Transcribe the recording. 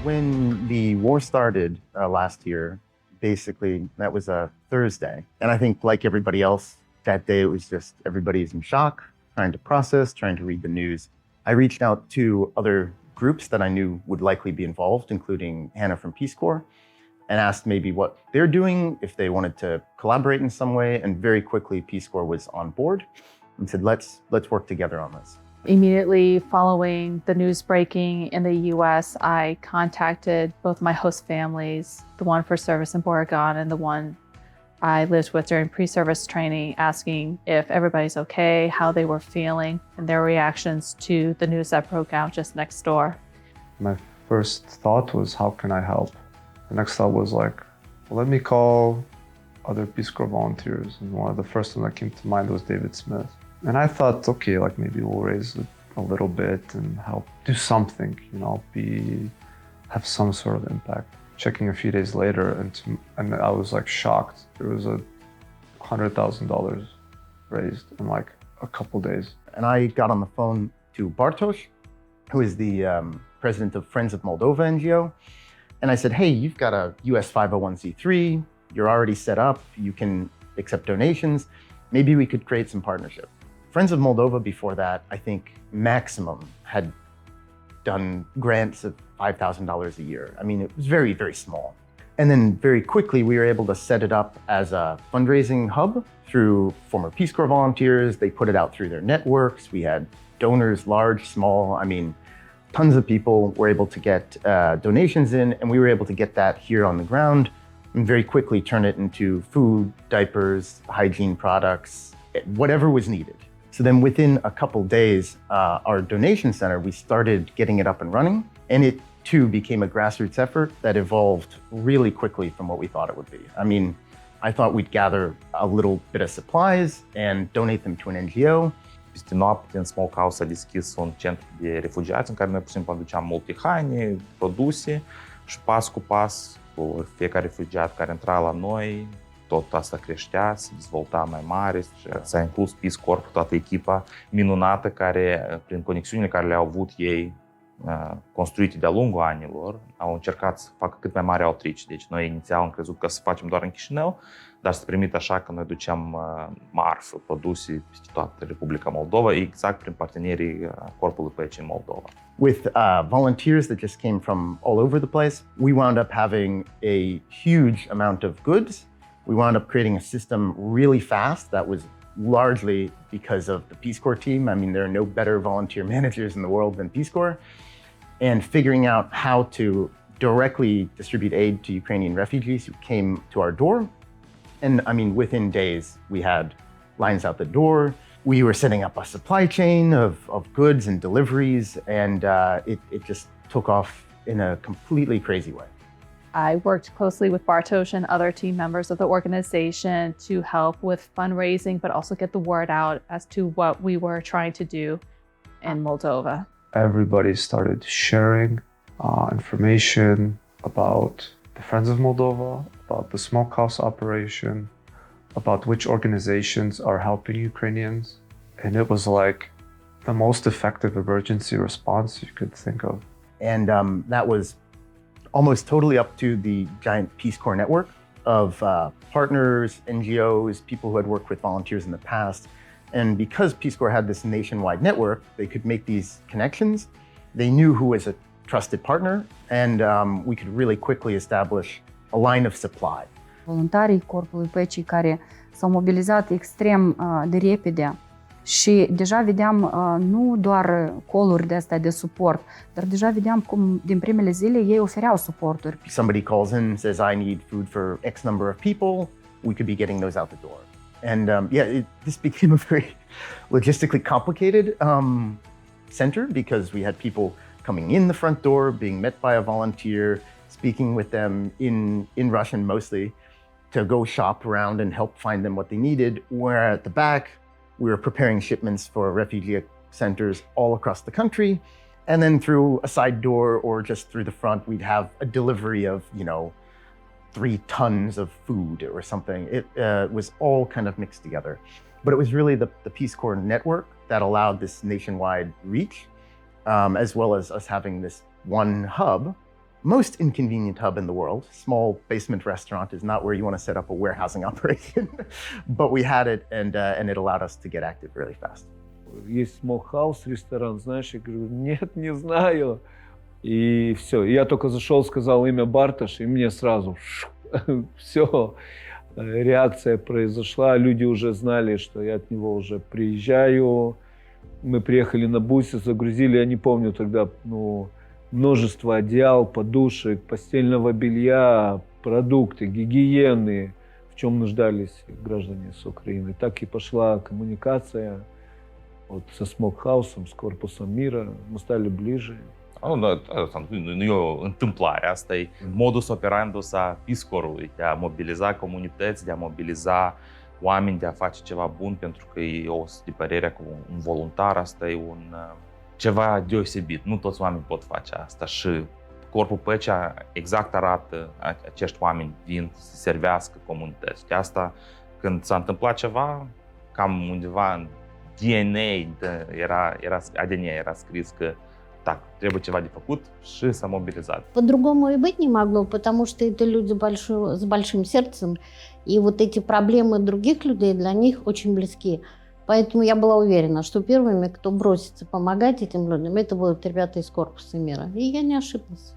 When the war started last year, basically that was a Thursday. And I think like everybody else, that day it was just everybody's in shock, trying to process, trying to read the news. I reached out to other groups that I knew would likely be involved, including Hannah from Peace Corps, and asked maybe what they're doing, if they wanted to collaborate in some way. And very quickly, Peace Corps was on board and said, let's work together on this. Immediately following the news breaking in the US, I contacted both my host families, the one for service in Oregon and the one I lived with during pre-service training, asking if everybody's okay, how they were feeling, and their reactions to the news that broke out just next door. My first thought was, how can I help? The next thought was like, well, let me call other Peace Corps volunteers. And one of the first one that came to mind was David Smith. And I thought, okay, like maybe we'll raise it a little bit and help do something, have some sort of impact. Checking a few days later, and I was like shocked. There was $100,000 raised in like a couple days. And I got on the phone to Bartosz, who is the president of Friends of Moldova NGO. And I said, hey, you've got a US 501c3, you're already set up, you can accept donations. Maybe we could create some partnership. Friends of Moldova before that, I think maximum had done grants of $5,000 a year. I mean, it was very, very small. And then very quickly, we were able to set it up as a fundraising hub through former Peace Corps volunteers. They put it out through their networks. We had donors, large, small. I mean, tons of people were able to get donations in, and we were able to get that here on the ground and very quickly turn it into food, diapers, hygiene products, whatever was needed. So then within a couple days, our donation center, we started getting it up and running, and it too became a grassroots effort that evolved really quickly from what we thought it would be. I mean, I thought we'd gather a little bit of supplies and donate them to an NGO. Din Small House deschis un centru de refugiați în care noi pur și simplu aduceam multe haine, produse și pas cu pas, cu fiecare refugiat care intra la noi, tot asta creștea, se dezvolta mai mare, s-a inclus Peace Corps, toată echipa minunată care, prin conexiunile care le-au avut ei construite de-a lungul anilor, au încercat să facă cât mai mare outreach. Deci noi inițial am crezut că să facem doar în Chișinău, dar să primit așa că noi duceam marfă, produse peste toată Republica Moldova, exact prin partenerii Corpului Păcii în Moldova. With volunteers that just came from all over the place, we wound up having a huge amount of goods. We wound up creating a system really fast that was largely because of the Peace Corps team. I mean, there are no better volunteer managers in the world than Peace Corps. And figuring out how to directly distribute aid to Ukrainian refugees who came to our door. And I mean, within days, we had lines out the door. We were setting up a supply chain of goods and deliveries, and it just took off in a completely crazy way. I worked closely with Bartosz and other team members of the organization to help with fundraising, but also get the word out as to what we were trying to do in Moldova. Everybody started sharing information about the Friends of Moldova, about the Smokehouse operation, about which organizations are helping Ukrainians. And it was like the most effective emergency response you could think of. And that was almost totally up to the giant Peace Corps network of partners, NGOs, people who had worked with volunteers in the past. And because Peace Corps had this nationwide network, they could make these connections. They knew who was a trusted partner, and we could really quickly establish a line of supply. Voluntarii Corpului Păcii care s-au mobilizat extrem de repede și deja vedeam nu doar call-uri de astea de suport, dar deja vedeam cum din primele zile ei ofereau suporturi. Somebody calls in, says I need food for X number of people, we could be getting those out the door. And this became a very logistically complicated center because we had people coming in the front door, being met by a volunteer, speaking with them in Russian mostly, to go shop around and help find them what they needed. Where at the back, we were preparing shipments for refugee centers all across the country. And then through a side door or just through the front, we'd have a delivery of, 3 tons of food or something. It was all kind of mixed together. But it was really the Peace Corps network that allowed this nationwide reach, as well as us having this one hub most inconvenient hub in the world. Small basement restaurant is not where you want to set up a warehousing operation, but we had it, and it allowed us to get active really fast. Есть смолхаус, ресторан, знаешь, я говорю, нет, не знаю. И все, я только зашел, сказал имя Бартош, и мне сразу все, реакция произошла, люди уже знали, что я от него уже приезжаю. Мы приехали на бусе, загрузили, я не помню тогда, множество одеял, подушек, постельного белья, продукты, гигиены, в чем нуждались граждане с Украины. Так и пошла коммуникация вот со смокхаусом, с корпусом мира. Мы стали ближе. Nu e o întâmplare, asta e modus operandus a Peace Corps-ului, de a mobiliza comunități, de a mobiliza oameni, de a face ceva bun, pentru că e o părere cu un voluntar, asta e ceva deosebit. Nu toți oamenii pot face asta și Corpul Păcii exact arată acești oameni vin să servească comunități. De asta, când s-a întâmplat ceva, cam undeva în DNA era scris că так, trebuie ceva de făcut și s-a mobilizat. По-другому и быть не могло, потому что это люди с большим сердцем, и вот эти проблемы других людей для них очень близки. Поэтому я была уверена, что первыми, кто бросится помогать этим людям, это будут ребята из корпуса мира. И я не ошиблась.